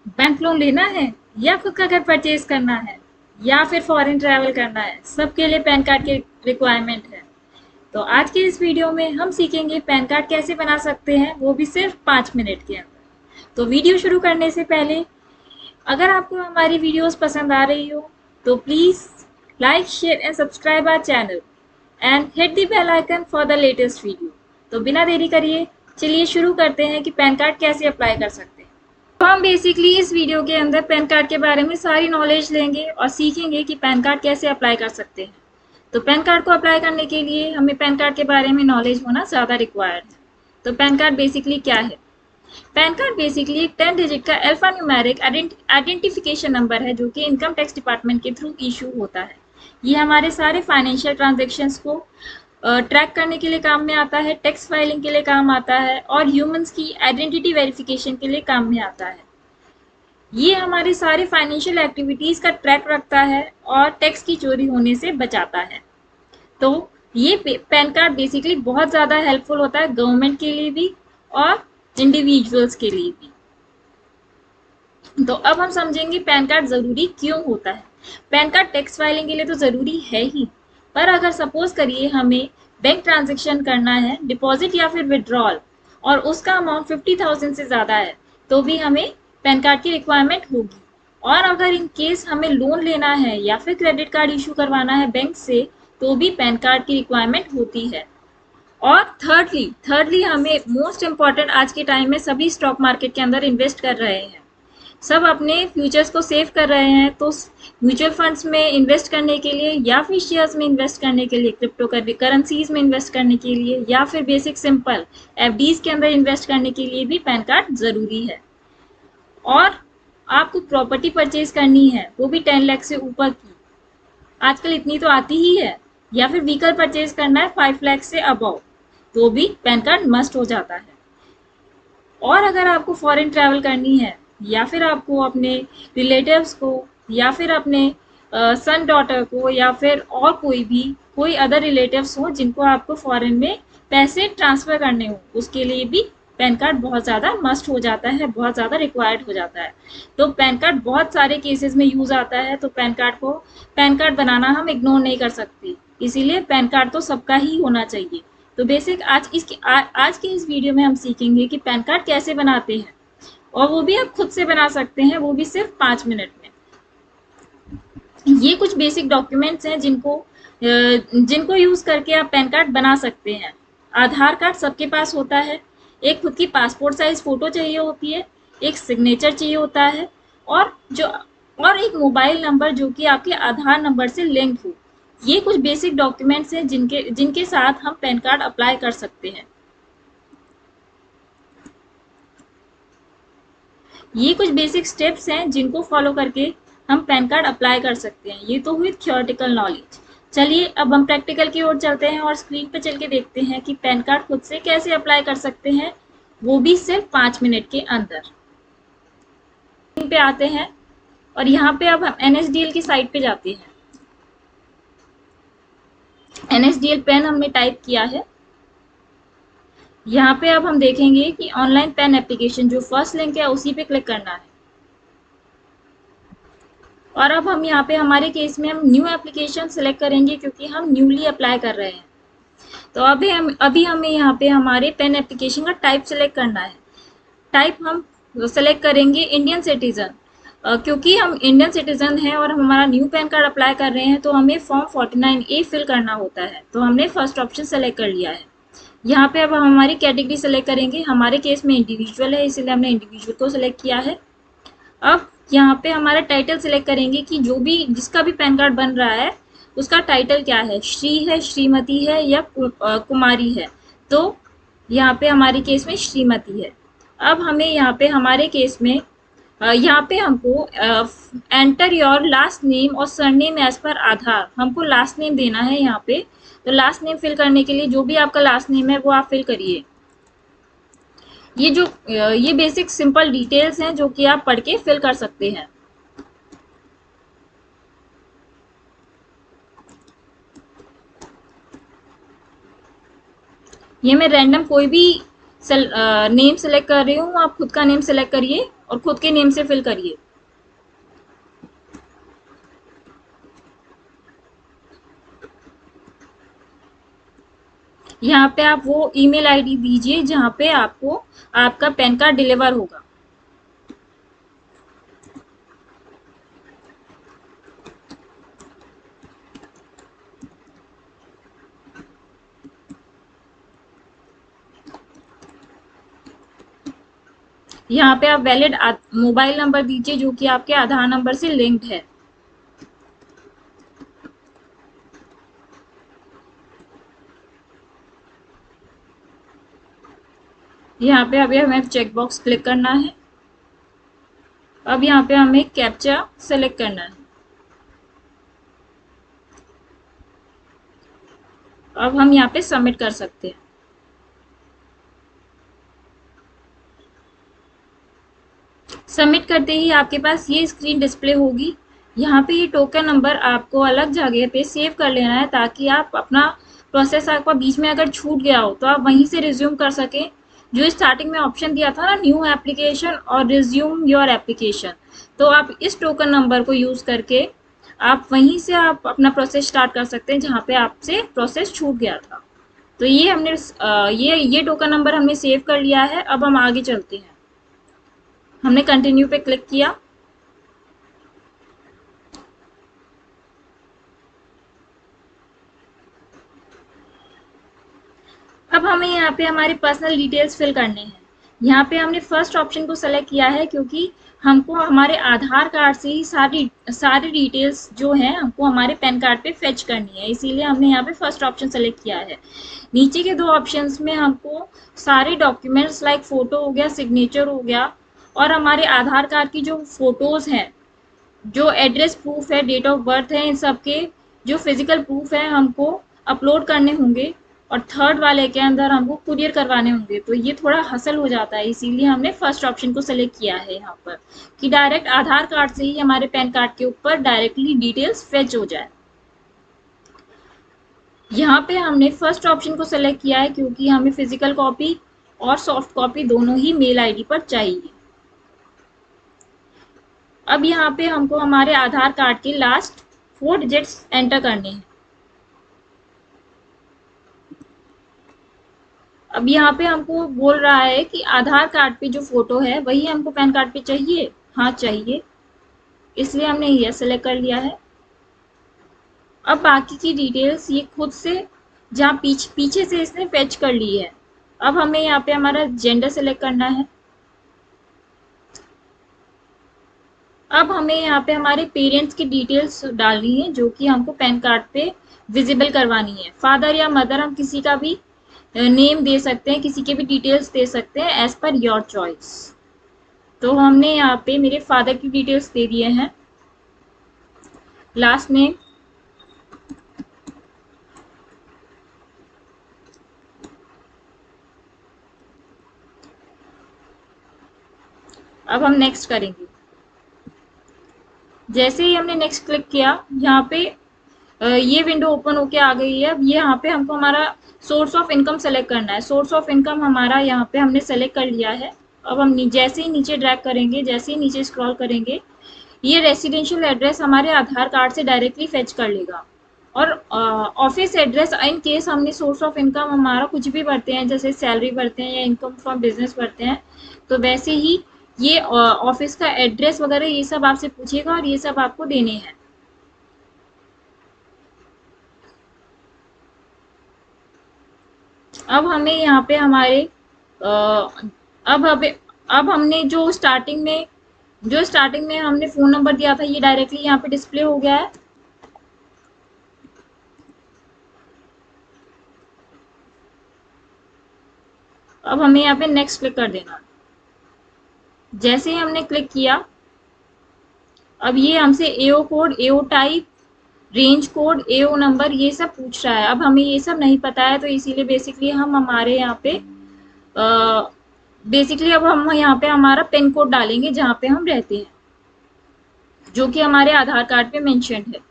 Bank loan लेना है या खुद का घर परचेज करना है या फिर फॉरेन ट्रैवल करना है, सबके लिए पैन कार्ड की रिक्वायरमेंट है। तो आज के इस वीडियो में हम सीखेंगे पैन कार्ड कैसे बना सकते हैं, वो भी सिर्फ 5 मिनट के अंदर। तो वीडियो शुरू करने से पहले अगर आपको हमारी वीडियोस पसंद आ रही हो तो please like share and subscribe our channel and hit the bell icon for the latest video. तो बिना देरी करिए चलिए शुरू करते हैं कि पैन कार्ड कैसे अप्लाई कर सकते हैं। तो हम बेसिकली इस वीडियो के अंदर पैन कार्ड के बारे में सारी नॉलेज लेंगे और सीखेंगे कि पैन कार्ड कैसे अप्लाई कर सकते हैं। तो पैन कार्ड को अप्लाई करने के लिए हमें पैन कार्ड के बारे में नॉलेज होना ज़्यादा रिक्वायर्ड है। तो पैन कार्ड बेसिकली क्या है? पैन कार्ड बेसिकली एक 10 डिजिट का अल्फा न्यूमेरिक आइडेंटिफिकेशन नंबर है जो कि इनकम टैक्स डिपार्टमेंट के थ्रू इशू होता है। ये हमारे सारे फाइनेंशियल ट्रांजेक्शन्स को ट्रैक करने के लिए काम में आता है, टैक्स फाइलिंग के लिए काम आता है और ह्यूमंस की आइडेंटिटी वेरिफिकेशन के लिए काम में आता है। ये हमारे सारे फाइनेंशियल एक्टिविटीज़ का ट्रैक रखता है और टैक्स की चोरी होने से बचाता है। तो ये पैन कार्ड बेसिकली बहुत ज़्यादा हेल्पफुल होता है गवर्नमेंट के लिए भी और इंडिविजुअल्स के लिए भी। तो अब हम समझेंगे पैन कार्ड ज़रूरी क्यों होता है। पैन कार्ड टैक्स फाइलिंग के लिए तो ज़रूरी है ही, पर अगर सपोज करिए हमें बैंक ट्रांजेक्शन करना है, डिपॉजिट या फिर विड्रॉल, और उसका अमाउंट 50,000 से ज़्यादा है तो भी हमें पैन कार्ड की रिक्वायरमेंट होगी। और अगर इन केस हमें लोन लेना है या फिर क्रेडिट कार्ड इशू करवाना है बैंक से तो भी पैन कार्ड की रिक्वायरमेंट होती है। और थर्डली हमें मोस्ट इम्पॉर्टेंट, आज के टाइम में सभी स्टॉक मार्केट के अंदर इन्वेस्ट कर रहे हैं, सब अपने फ्यूचर्स को सेव कर रहे हैं। तो म्यूचुअल फंड्स में इन्वेस्ट करने के लिए या फिर शेयर्स में इन्वेस्ट करने के लिए, क्रिप्टो करेंसीज में इन्वेस्ट करने के लिए या फिर बेसिक सिंपल एफडीज के अंदर इन्वेस्ट करने के लिए भी पैन कार्ड ज़रूरी है। और आपको प्रॉपर्टी परचेज करनी है वो भी 10 लाख से ऊपर की, आजकल इतनी तो आती ही है, या फिर व्हीकल परचेज करना है 5 लाख से अबव तो भी पैन कार्ड मस्ट हो जाता है। और अगर आपको फॉरेन ट्रैवल करनी है या फिर आपको अपने रिलेटिव्स को या फिर अपने सन डॉटर को या फिर और कोई अदर रिलेटिव्स हो जिनको आपको फॉरेन में पैसे ट्रांसफ़र करने हो, उसके लिए भी पैन कार्ड बहुत ज़्यादा मस्ट हो जाता है, बहुत ज़्यादा रिक्वायर्ड हो जाता है। तो पैन कार्ड बहुत सारे केसेस में यूज़ आता है। तो पैन कार्ड बनाना हम इग्नोर नहीं कर सकते, इसीलिए पैन कार्ड तो सबका ही होना चाहिए। तो बेसिक आज के इस वीडियो में हम सीखेंगे कि पैन कार्ड कैसे बनाते हैं, और वो भी आप खुद से बना सकते हैं, वो भी सिर्फ 5 मिनट में। ये कुछ बेसिक डॉक्यूमेंट्स हैं जिनको यूज़ करके आप पैन कार्ड बना सकते हैं। आधार कार्ड सबके पास होता है, एक खुद की पासपोर्ट साइज फ़ोटो चाहिए होती है, एक सिग्नेचर चाहिए होता है और एक मोबाइल नंबर जो कि आपके आधार नंबर से लिंक हो। ये कुछ बेसिक डॉक्यूमेंट्स हैं जिनके साथ हम पैन कार्ड अप्लाई कर सकते हैं। ये कुछ बेसिक स्टेप्स हैं जिनको फॉलो करके हम पैन कार्ड अप्लाई कर सकते हैं। ये तो हुई थियोरेटिकल नॉलेज। चलिए अब हम प्रैक्टिकल की ओर चलते हैं और स्क्रीन पर चल के देखते हैं कि पैन कार्ड खुद से कैसे अप्लाई कर सकते हैं, वो भी सिर्फ 5 मिनट के अंदर। स्क्रीन पे आते हैं और यहाँ पे अब हम NSDL की साइट पे जाते हैं। NSDL पेन हमने टाइप किया है। यहाँ पे अब हम देखेंगे कि ऑनलाइन पेन एप्लीकेशन, जो फर्स्ट लिंक है उसी पे क्लिक करना है। और अब हम यहाँ पे हमारे केस में हम न्यू एप्लीकेशन सेलेक्ट करेंगे क्योंकि हम न्यूली अप्लाई कर रहे हैं। तो अभी हमें यहाँ पे हमारे पेन एप्लीकेशन का टाइप सेलेक्ट करना है। टाइप हम सेलेक्ट करेंगे इंडियन सिटीज़न, क्योंकि हम इंडियन सिटीज़न हैं और हमारा न्यू पैन कार्ड अप्लाई कर रहे हैं तो हमें फॉर्म 49A फिल करना होता है। तो हमने फर्स्ट ऑप्शन सेलेक्ट कर लिया है। यहाँ पे अब हम हमारी कैटेगरी सेलेक्ट करेंगे। हमारे केस में इंडिविजुअल है, इसलिए हमने इंडिविजुअल को सेलेक्ट किया है। अब यहाँ पे हमारा टाइटल सेलेक्ट करेंगे कि जिसका भी पैन कार्ड बन रहा है उसका टाइटल क्या है, श्री है, श्रीमती है या कुमारी है। तो यहाँ पे हमारे केस में श्रीमती है। अब हमें यहाँ पे हमारे केस में यहाँ पे हमको एंटर योर लास्ट नेम और सरनेम एज पर आधार, हमको लास्ट नेम देना है यहाँ पे। तो लास्ट नेम फिल करने के लिए जो भी आपका लास्ट नेम है वो आप फिल करिए। ये बेसिक सिंपल डिटेल्स हैं जो कि आप पढ़ के फिल कर सकते हैं। ये मैं रैंडम कोई भी नेम सेलेक्ट कर रही हूँ, आप खुद का नेम सेलेक्ट करिए और खुद के नेम से फिल करिए। यहाँ पे आप वो ईमेल आईडी दीजिए जहाँ पे आपको आपका पैन कार्ड डिलीवर होगा। यहाँ पे आप वैलिड मोबाइल नंबर दीजिए जो कि आपके आधार नंबर से लिंक्ड है। यहाँ पे अभी हमें चेक बॉक्स क्लिक करना है। अब यहाँ पे हमें कैप्चा सेलेक्ट करना है। अब हम यहाँ पे सबमिट कर सकते हैं। सबमिट करते ही आपके पास ये स्क्रीन डिस्प्ले होगी। यहाँ पे ये टोकन नंबर आपको अलग जगह पे सेव कर लेना है ताकि आप अपना प्रोसेस आपका बीच में अगर छूट गया हो तो आप वहीं से रिज्यूम कर सकें। जो स्टार्टिंग में ऑप्शन दिया था ना, न्यू एप्लीकेशन और रिज्यूम योर एप्लीकेशन, तो आप इस टोकन नंबर को यूज़ करके आप वहीं से आप अपना प्रोसेस स्टार्ट कर सकते हैं जहाँ पे आपसे प्रोसेस छूट गया था। तो ये हमने ये टोकन नंबर हमने सेव कर लिया है। अब हम आगे चलते हैं। हमने कंटिन्यू पे क्लिक किया। अब हमें यहाँ पे हमारे पर्सनल डिटेल्स फिल करने हैं। यहाँ पे हमने फर्स्ट ऑप्शन को सेलेक्ट किया है क्योंकि हमको हमारे आधार कार्ड से ही सारी डिटेल्स जो है हमको हमारे पैन कार्ड पे फेच करनी है, इसीलिए हमने यहाँ पे फर्स्ट ऑप्शन सेलेक्ट किया है। नीचे के दो ऑप्शंस में हमको सारे डॉक्यूमेंट्स लाइक फोटो हो गया, सिग्नेचर हो गया, और हमारे आधार कार्ड की जो फोटोज़ हैं, जो एड्रेस प्रूफ है, डेट ऑफ बर्थ है, इन सब के जो फिजिकल प्रूफ है हमको अपलोड करने होंगे, और थर्ड वाले के अंदर हमको कुरियर करवाने होंगे। तो ये थोड़ा हसल हो जाता है, इसीलिए हमने फर्स्ट ऑप्शन को सेलेक्ट किया है यहाँ पर कि डायरेक्ट आधार कार्ड से ही हमारे पैन कार्ड के ऊपर डायरेक्टली डिटेल्स फेच हो जाए। यहाँ पे हमने फर्स्ट ऑप्शन को सेलेक्ट किया है क्योंकि हमें फिजिकल कॉपी और सॉफ्ट कॉपी दोनों ही मेल आईडी पर चाहिए। अब यहाँ पे हमको हमारे आधार कार्ड के लास्ट 4 डिजिट्स एंटर करने हैं। अब यहाँ पे हमको बोल रहा है कि आधार कार्ड पे जो फोटो है वही हमको पैन कार्ड पे चाहिए। हाँ चाहिए, इसलिए हमने यह सेलेक्ट कर लिया है। अब बाकी की डिटेल्स ये खुद से जहाँ पीछे से इसने फेच कर ली है। अब हमें यहाँ पे हमारा जेंडर सेलेक्ट करना है। अब हमें यहाँ पे हमारे पेरेंट्स की डिटेल्स डालनी है जो कि हमको पैन कार्ड पे विजिबल करवानी है। फादर या मदर हम किसी का भी नेम दे सकते हैं, किसी के भी डिटेल्स दे सकते हैं एज पर योर चॉइस। तो हमने यहाँ पे मेरे फादर की डिटेल्स दे दिए हैं, लास्ट नेम, अब हम नेक्स्ट करेंगे। जैसे ही हमने नेक्स्ट क्लिक किया, यहाँ पे ये विंडो ओपन होके आ गई है। अब ये यहाँ पे हमको हमारा सोर्स ऑफ इनकम सेलेक्ट करना है। सोर्स ऑफ इनकम हमारा यहाँ पे हमने सेलेक्ट कर लिया है। अब हम जैसे ही नीचे ड्रैग करेंगे, जैसे ही नीचे स्क्रॉल करेंगे, ये रेसिडेंशियल एड्रेस हमारे आधार कार्ड से डायरेक्टली फेच कर लेगा। और ऑफिस एड्रेस इन केस हमने सोर्स ऑफ इनकम हमारा कुछ भी भरते हैं, जैसे सैलरी भरते हैं या इनकम फ्रॉम बिजनेस भरते हैं, तो वैसे ही ये ऑफिस का एड्रेस वगैरह ये सब आपसे पूछेगा और ये सब आपको देने हैं। अब हमें यहाँ पे हमारे अब हमने जो स्टार्टिंग में हमने फ़ोन नंबर दिया था ये डायरेक्टली यहाँ पे डिस्प्ले हो गया है। अब हमें यहाँ पे नेक्स्ट क्लिक कर देना। जैसे ही हमने क्लिक किया, अब ये हमसे एओ कोड, एओ टाइप, रेंज कोड, एओ नंबर ये सब पूछ रहा है। अब हमें ये सब नहीं पता है, तो इसीलिए बेसिकली हम हमारे यहाँ पे अब हम यहाँ पे हमारा पिन कोड डालेंगे जहाँ पे हम रहते हैं, जो कि हमारे आधार कार्ड पे मेंशन्ड है।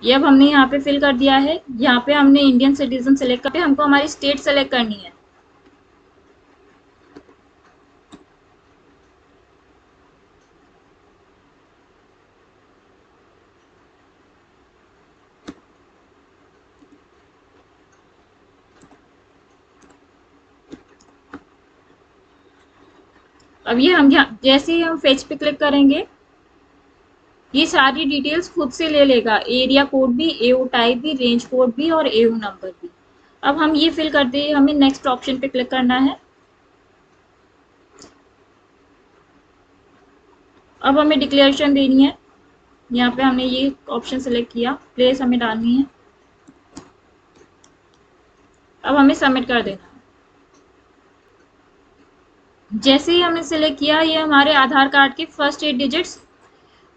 ये अब हमने यहाँ पे फिल कर दिया है। यहाँ पे हमने इंडियन सिटीजन सेलेक्ट करके हमको हमारी स्टेट सेलेक्ट करनी है। अब ये हम यहाँ जैसे ही हम फेच पे क्लिक करेंगे, ये सारी डिटेल्स खुद से ले लेगा, एरिया कोड भी, एओ टाइप भी, रेंज कोड भी और एओ नंबर भी। अब हम ये फिल करते हैं, हमें नेक्स्ट ऑप्शन पे क्लिक करना है। अब हमें डिक्लेरेशन देनी है। यहाँ पे हमने ये ऑप्शन सेलेक्ट किया, प्लेस हमें डालनी है। अब हमें सबमिट कर देना है। जैसे ही हमने सेलेक्ट किया, ये हमारे आधार कार्ड के फर्स्ट 8 डिजिट्स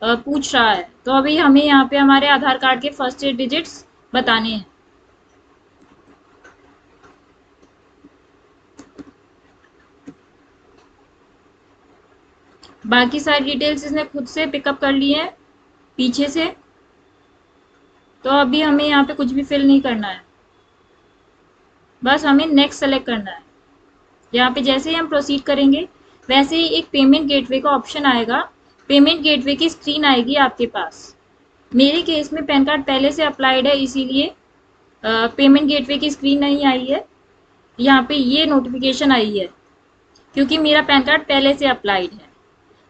पूछ रहा है। तो अभी हमें यहाँ पे हमारे आधार कार्ड के फर्स्ट 8 डिजिट्स बताने हैं। बाकी सारी डिटेल्स इसने खुद से पिकअप कर ली है पीछे से, तो अभी हमें यहाँ पे कुछ भी फिल नहीं करना है, बस हमें नेक्स्ट सेलेक्ट करना है। यहाँ पे जैसे ही हम प्रोसीड करेंगे, वैसे ही एक पेमेंट गेटवे का ऑप्शन आएगा। पेमेंट गेटवे की स्क्रीन आएगी आपके पास। मेरे केस में पैन कार्ड पहले से अप्लाइड है, इसीलिए पेमेंट गेटवे की स्क्रीन नहीं आई है। यहाँ पे ये नोटिफिकेशन आई है क्योंकि मेरा पैन कार्ड पहले से अप्लाइड है।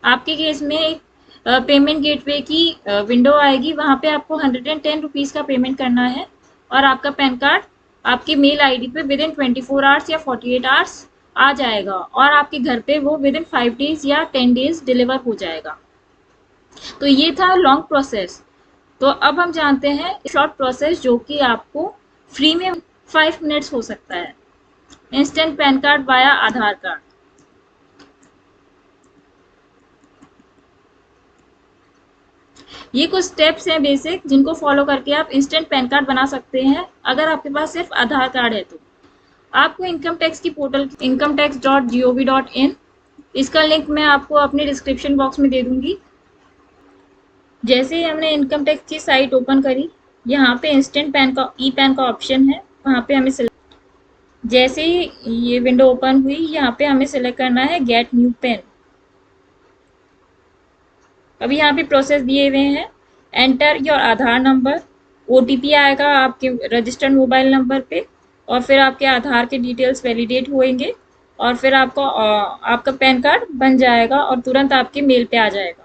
आपके केस में पेमेंट गेटवे की विंडो आएगी, वहाँ पे आपको 110 रुपीज़ का पेमेंट करना है और आपका पैन कार्ड आपकी मेल आईडी पे विदिन 24 आवर्स या 48 आवर्स आ जाएगा और आपके घर पे वो विदिन 5 डेज या 10 डेज डिलीवर हो जाएगा। तो ये था लॉन्ग प्रोसेस। तो अब हम जानते हैं शॉर्ट प्रोसेस जो कि आपको फ्री में 5 मिनट्स हो सकता है। इंस्टेंट पैन कार्ड वाया आधार कार्ड। ये कुछ स्टेप्स हैं बेसिक, जिनको फॉलो करके आप इंस्टेंट पैन कार्ड बना सकते हैं अगर आपके पास सिर्फ आधार कार्ड है। तो आपको इनकम टैक्स की पोर्टल incometax.gov.in, इसका लिंक मैं आपको अपने डिस्क्रिप्शन बॉक्स में दे दूंगी। जैसे ही हमने इनकम टैक्स की साइट ओपन करी, यहाँ पे इंस्टेंट पैन का ई पैन का ऑप्शन है, वहाँ पे हमें जैसे ही ये विंडो ओपन हुई, यहाँ पे हमें सिलेक्ट करना है गेट न्यू पैन। अभी यहाँ पे प्रोसेस दिए हुए हैं, enter your Aadhaar number, OTP आएगा आपके रजिस्टर्ड मोबाइल नंबर पे और फिर आपके आधार के डिटेल्स वैलिडेट होंगे और फिर आपका पैन कार्ड बन जाएगा और तुरंत आपके मेल पे आ जाएगा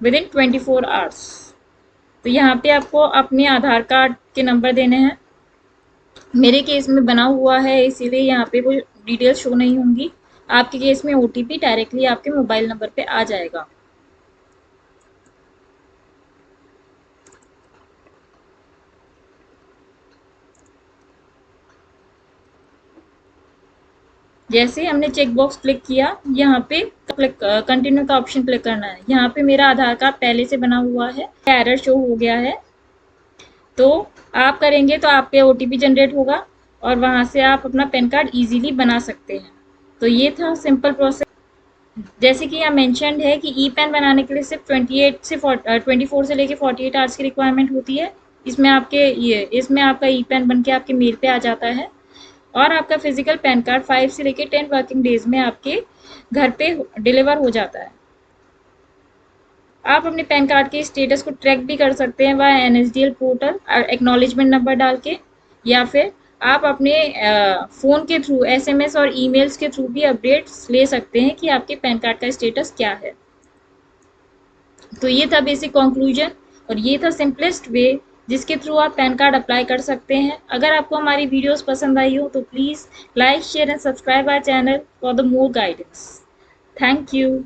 विदिन 24 आवर्स। तो यहाँ पे आपको अपने आधार कार्ड के नंबर देने हैं। मेरे केस में बना हुआ है, इसीलिए यहाँ पे कोई डिटेल्स शो नहीं होंगी। आपके केस में ओटीपी डायरेक्टली आपके मोबाइल नंबर पे आ जाएगा। जैसे हमने चेक बॉक्स क्लिक किया, यहाँ पे कंटिन्यू का ऑप्शन क्लिक करना है। यहाँ पे मेरा आधार कार्ड पहले से बना हुआ है, एरर शो हो गया है। तो आप करेंगे तो आप पे ओटीपी जनरेट होगा और वहाँ से आप अपना पैन कार्ड इजीली बना सकते हैं। तो ये था सिंपल प्रोसेस। जैसे कि यहाँ मेंशन्ड है कि ई पैन बनाने के लिए सिर्फ 24 से लेके 48 आवर्स की रिक्वायरमेंट होती है। इसमें आपका ई पैन बन के आपके मेल पे आ जाता है और आपका फिजिकल पैन कार्ड 5 से लेके 10 वर्किंग डेज में आपके घर पे डिलीवर हो जाता है। आप अपने पैन कार्ड के स्टेटस को ट्रैक भी कर सकते हैं via NSDL portal acknowledgement number डाल के, या फिर आप अपने फ़ोन के थ्रू एसएमएस और ईमेल्स के थ्रू भी अपडेट्स ले सकते हैं कि आपके पैन कार्ड का स्टेटस क्या है। तो ये था बेसिक कंक्लूजन और ये था सिंपलेस्ट वे जिसके थ्रू आप पैन कार्ड अप्लाई कर सकते हैं। अगर आपको हमारी वीडियोस पसंद आई हो तो please like, share and subscribe our channel for the more guidance. Thank you.